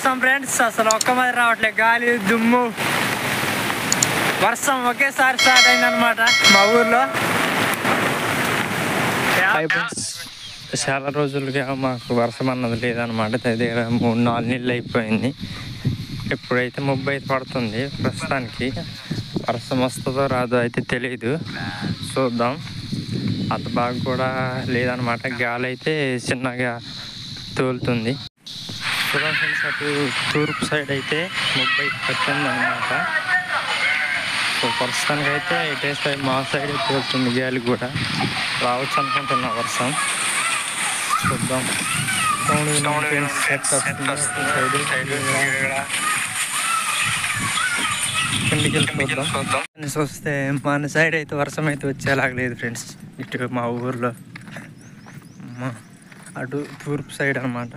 వర్షం ఫ్రెండ్స్ అసలు ఒక్క మరి రావట్లేదు, గాలి దుమ్ము వర్షం ఒకేసారి స్టార్ట్ అయిందనమాట మా ఊర్లో. చాలా రోజులుగా మాకు వర్షం అన్నది లేదనమాట. దగ్గర 3-4 నెలలు అయిపోయింది. ఇప్పుడైతే మబ్బు అయితే పడుతుంది. ప్రస్తుతానికి వర్షం వస్తుందో రాదో అయితే తెలియదు, చూద్దాం. అంత బాగా కూడా లేదనమాట, గాలి అయితే చిన్నగా తోలుతుంది. చూద్దాం ఫ్రెండ్స్, అటు తూర్పు సైడ్ అయితే మబ్బు అయితే పట్టింది అనమాట. సో ప్రస్తుతానికి అయితే ఇటే సైడ్ మా సైడ్ తోలుతుంది, గాలి కూడా రావచ్చు అనుకుంటున్నా వర్షం. చూద్దాం. వస్తే మన సైడ్ అయితే వర్షం అయితే వచ్చేలాగలేదు ఫ్రెండ్స్. ఇటు మా ఊర్లో అటు తూర్పు సైడ్ అనమాట,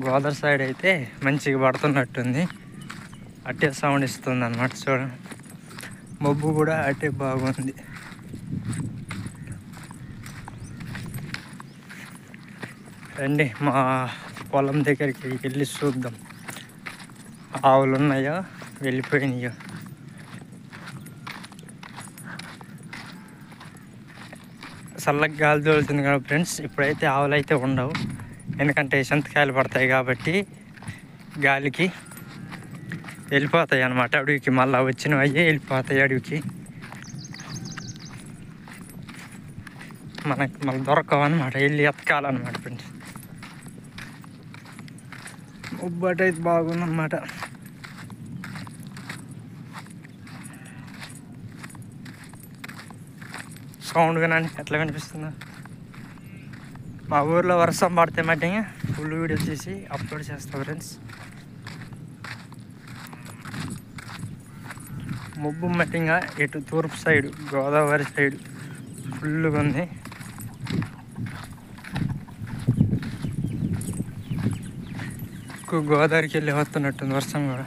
గోదావరి సైడ్ అయితే మంచిగా పడుతున్నట్టుంది. అట్టే సౌండ్ ఇస్తుంది అనమాట. చూడండి, మబ్బు కూడా అట్టే బాగుంది. రండి మా పొలం దగ్గరికి వెళ్ళి చూద్దాం, ఆవులు ఉన్నాయో వెళ్ళిపోయినాయో. చల్లగా గాలి తోలుతుంది కదా ఫ్రెండ్స్. ఇప్పుడైతే ఆవులు అయితే ఉండవు, ఎందుకంటే సంతకాయలు పడతాయి కాబట్టి గాలికి వెళ్ళిపోతాయి అన్నమాట అడవికి. మళ్ళీ వచ్చినవి అయ్యే వెళ్ళిపోతాయి అడవికి, మనకి మళ్ళీ దొరకవన్నమాట, వెళ్ళి ఎతకాలన్నమాట ఫ్రెండ్స్. ఉబ్బట అయితే బాగుందన్నమాట. సౌండ్ వినండి ఎట్లా వినిపిస్తుందో. మా ఊర్లో వర్షం పడితే మట్టి ఫుల్ వీడియో తీసి అప్లోడ్ చేస్తాం ఫ్రెండ్స్. మబ్బు మట్టిగా ఇటు తూర్పు సైడు గోదావరి సైడు ఫుల్గా ఉంది. గోదావరికి వెళ్ళి వస్తున్నట్టుంది వర్షం కూడా.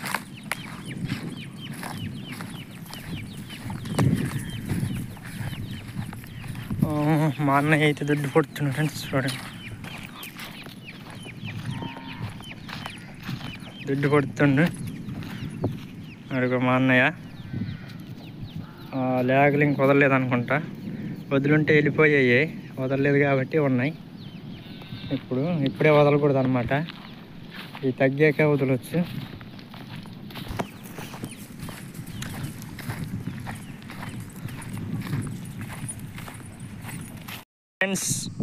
మా అన్నయ్య అయితే దుడ్డు పడుతున్నాడు ఫ్రెండ్స్. చూడండి, దుడ్డు పడుతుండు అడుగు మా అన్నయ్య. లేగలు ఇంక వదలలేదు అనుకుంటా, వదిలింటే వెళ్ళిపోయాయి, వదలలేదు కాబట్టి ఉన్నాయి. ఇప్పుడే వదలకూడదు అనమాట, ఇవి తగ్గాక వదలవచ్చు.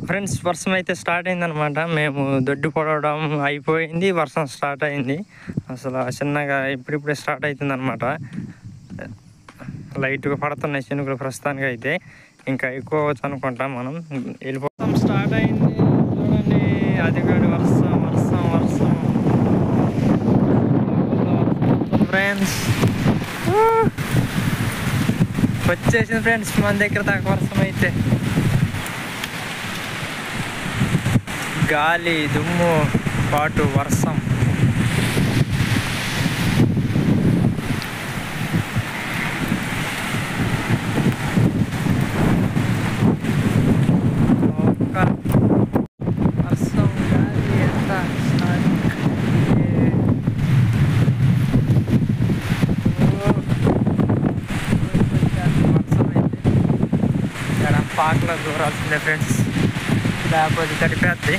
ఫ్రెండ్స్ వర్షం అయితే స్టార్ట్ అయిందనమాట. మేము దొడ్డు పొడవడం అయిపోయింది, వర్షం స్టార్ట్ అయింది. అసలు చిన్నగా ఇప్పుడిప్పుడే స్టార్ట్ అవుతుంది అనమాట. లైట్గా పడుతున్నాయి చినుకులు ప్రస్తుతానికి అయితే. ఇంకా ఎక్కువ అవచ్చు అనుకుంటాం మనం. వెళ్ళిపోతాం, స్టార్ట్ అయింది చూడండి. అది కూడా వర్షం వర్షం వర్షం ఫ్రెండ్స్. వచ్చేసింది ఫ్రెండ్స్ మన దగ్గర దాకా వర్షం అయితే. గాలి దుమ్ము పాటు వర్షం. వర్షం గాలి ఎంత వర్షం అయితే ఇక్కడ పాకలో దూరాల్సిందే ఫ్రెండ్స్, లేకపోతే తడిపేద్ది.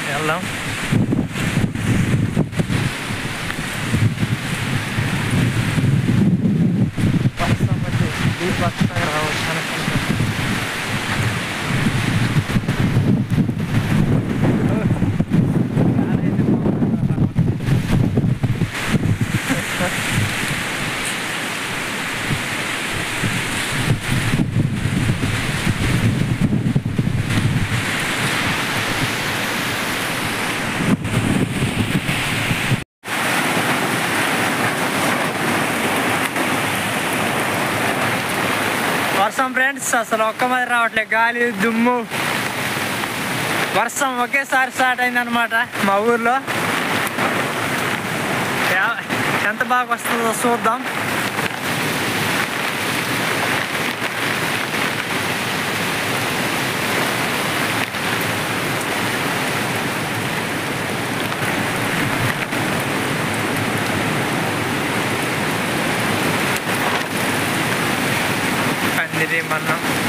వెళ్దాం. వర్షం అంటే దీపక్షంగా రావచ్చు అనుకుంటున్నాను. వర్షం ఫ్రెండ్స్ అసలు ఒక్క మరి రావట్లేదు, గాలి దుమ్ము వర్షం ఒకేసారి స్టార్ట్ అయిందనమాట మా ఊర్లో. ఎంత బాగా వస్తుందో చూద్దాం. వర్షం.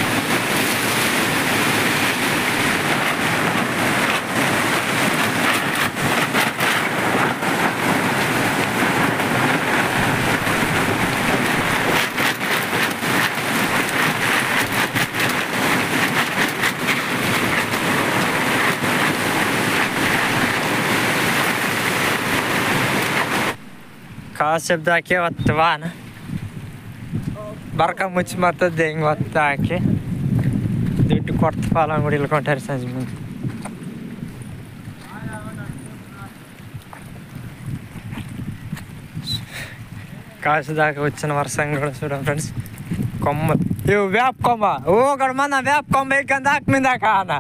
ಕಾಸು ಹಾಕಿ ಹೊತ್ತು ವಾನ ಬರ್ಕ ಮುಚ್ಚಿ ಮತ್ತದ್ದು ಹಿಂಗೆ ಹೊತ್ತು ಹಾಕಿ ದುಡ್ಡು ಕೊಡ್ತು ಪಾಲ ಅಂಗಡಿ ಇಲ್ಕೊಂಟಾರೆ ಸಂಜೆ ಮುಂದೆ. కాసు దాకా వచ్చిన వర్షం కూడా చూడండి ఫ్రెండ్స్. కొమ్మ ఇవి వేప కొమ్మ ఒకడు మన వేప కొమ్మ ఎక్కంది దాకా మీద దాకా అన్న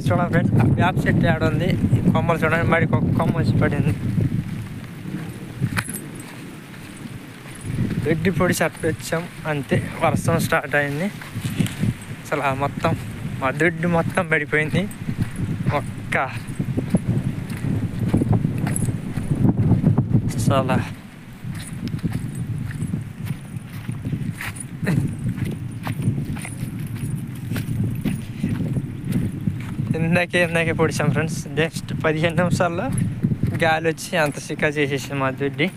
చూడండి ఫ్రెండ్స్. వేప చెట్టు ఆడ ఉంది. కొమ్మలు చూడండి, మడికి ఒక కొమ్మ వచ్చి పడింది. రెడ్డి పొడి షర్ట్ వచ్చాం అంతే, వర్షం స్టార్ట్ అయింది. అసలు మొత్తం మా దొడ్డి మొత్తం పడిపోయింది. ఒక్క అసలు ఇందాకే పొడిచాం ఫ్రెండ్స్. జస్ట్ 15 నిమిషాల్లో గాలి వచ్చి అంత సిక్కా చేసేసింది మా దొడ్డి.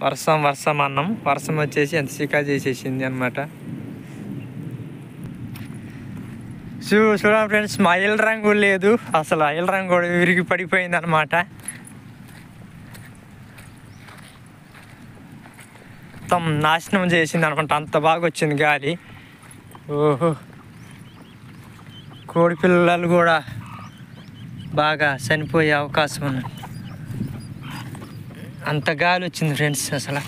వర్షం అన్నం, వర్షం వచ్చేసి ఎంత సిక్కా చేసేసింది అనమాట. చూడండి ఫ్రెండ్స్, మా ఇళ్ళ రంగు లేదు అసలు. ఆ ఇళ్ళ రంగు కూడా విరిగి పడిపోయింది అనమాట. మొత్తం నాశనం చేసింది అనమాట. అంత బాగా వచ్చింది గాలి. ఓహో, కోడి పిల్లలు కూడా బాగా చనిపోయే అవకాశం ఉంది. అంత గాలి వచ్చింది ఫ్రెండ్స్. అసలు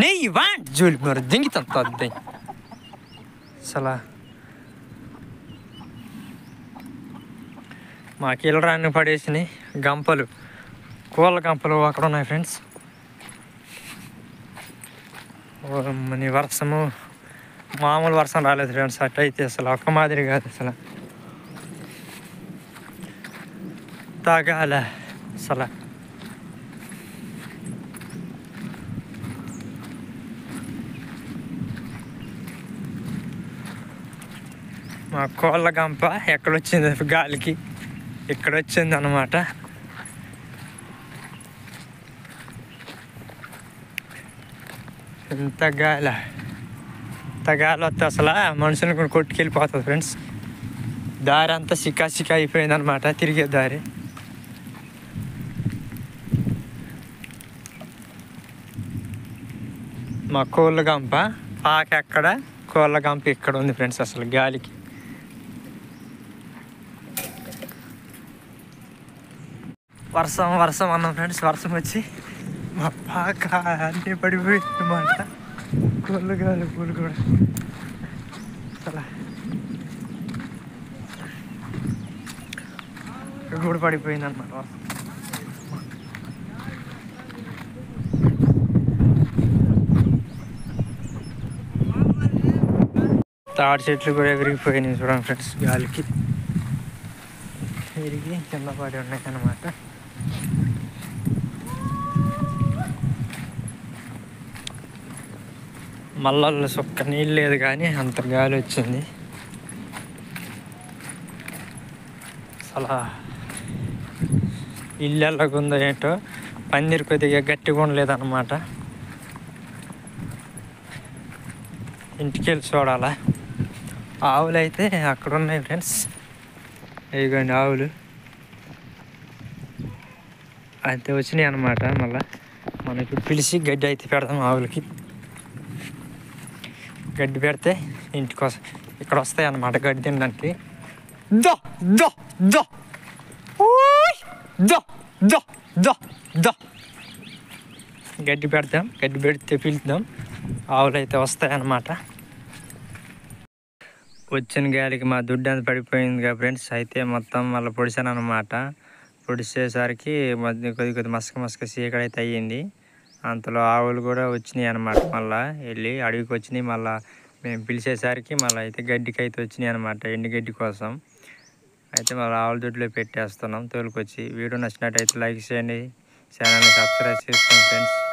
నెయ్యి వాంట్ జూలి మరి దింగితంత అద్దె అసలు. మా కీలరాన్ని పడేసినాయి గంపలు, కోళ్ళ గంపలు అక్కడ ఉన్నాయి ఫ్రెండ్స్. మన వర్షము మామూలు వర్షం రాలేదు ఫ్రెండ్స్. అట్ట అయితే అసలు ఒక్క మాదిరి కాదు అసలు. తాగాల అసలు. మా కోళ్ళ గంప ఎక్కడొచ్చింది గాలికి, ఇక్కడ వచ్చింది అన్నమాట. ఇంత గాలి వస్తే అసలు మనుషులను కూడా కొట్టుకెళ్ళిపోతుంది ఫ్రెండ్స్. దారి అంతా సిక్కా అయిపోయింది అనమాట, తిరిగే దారి. మా కోళ్ళ గంప పాక ఎక్కడ, కోళ్ళ గంప ఇక్కడ ఉంది ఫ్రెండ్స్. అసలు గాలికి వర్షం అన్నాం ఫ్రెండ్స్. వర్షం వచ్చి మా పాక అన్నీ పడిపోయింది అన్నమాట. కోళ్ళు గాలి పూలు కూడా అసలు కూడా పడిపోయింది అనమాట వర్షం. తాడి చెట్లు కూడా విరిగిపోయినాయి చూడండి ఫ్రెండ్స్. గాలికి విరిగి కింద పడి ఉన్నాయి అన్నమాట. మళ్ళీ సొక్క నీళ్ళు లేదు కానీ అంత గాలి వచ్చింది అసలు. ఇల్లు ఎలాగుందో ఏంటో, పందిరి కొద్దిగా గట్టిగా ఉండలేదన్నమాట. ఇంటికి వెళ్ళి చూడాలా. ఆవులు అయితే అక్కడ ఉన్నాయి ఫ్రెండ్స్. ఇదిగోండి ఆవులు అయితే వచ్చినాయి అన్నమాట. మళ్ళీ మనకి పిలిచి గడ్డి అయితే పెడదాం ఆవులకి. గడ్డి పెడితే ఇంటికోసం ఇక్కడ వస్తాయి అన్నమాట గడ్డి తినడానికి. దో దో దో దో దో దో దో గడ్డి పెడతాం. గడ్డి పెడితే పిలుద్దాం, ఆవులు అయితే వస్తాయి అన్నమాట. వచ్చిన గాలికి మా దుడ్డు అంత పడిపోయింది కదా ఫ్రెండ్స్. అయితే మొత్తం మళ్ళీ పొడిచాను అనమాట. పొడిచేసరికి కొద్ది మసక చీకడైతే అయ్యింది. అంతలో ఆవులు కూడా వచ్చినాయి అన్నమాట. మళ్ళీ వెళ్ళి అడవికి వచ్చినాయి. మళ్ళీ మేము పిలిచేసరికి మళ్ళీ అయితే గడ్డికి అయితే వచ్చినాయి అనమాట, ఎండు గడ్డి కోసం. అయితే మళ్ళీ ఆవుల దొడ్లో పెట్టేస్తున్నాం తోలుకొచ్చి. వీడియో నచ్చినట్టయితే లైక్ చేయండి, ఛానల్ని సబ్స్క్రైబ్ చేసుకోండి ఫ్రెండ్స్.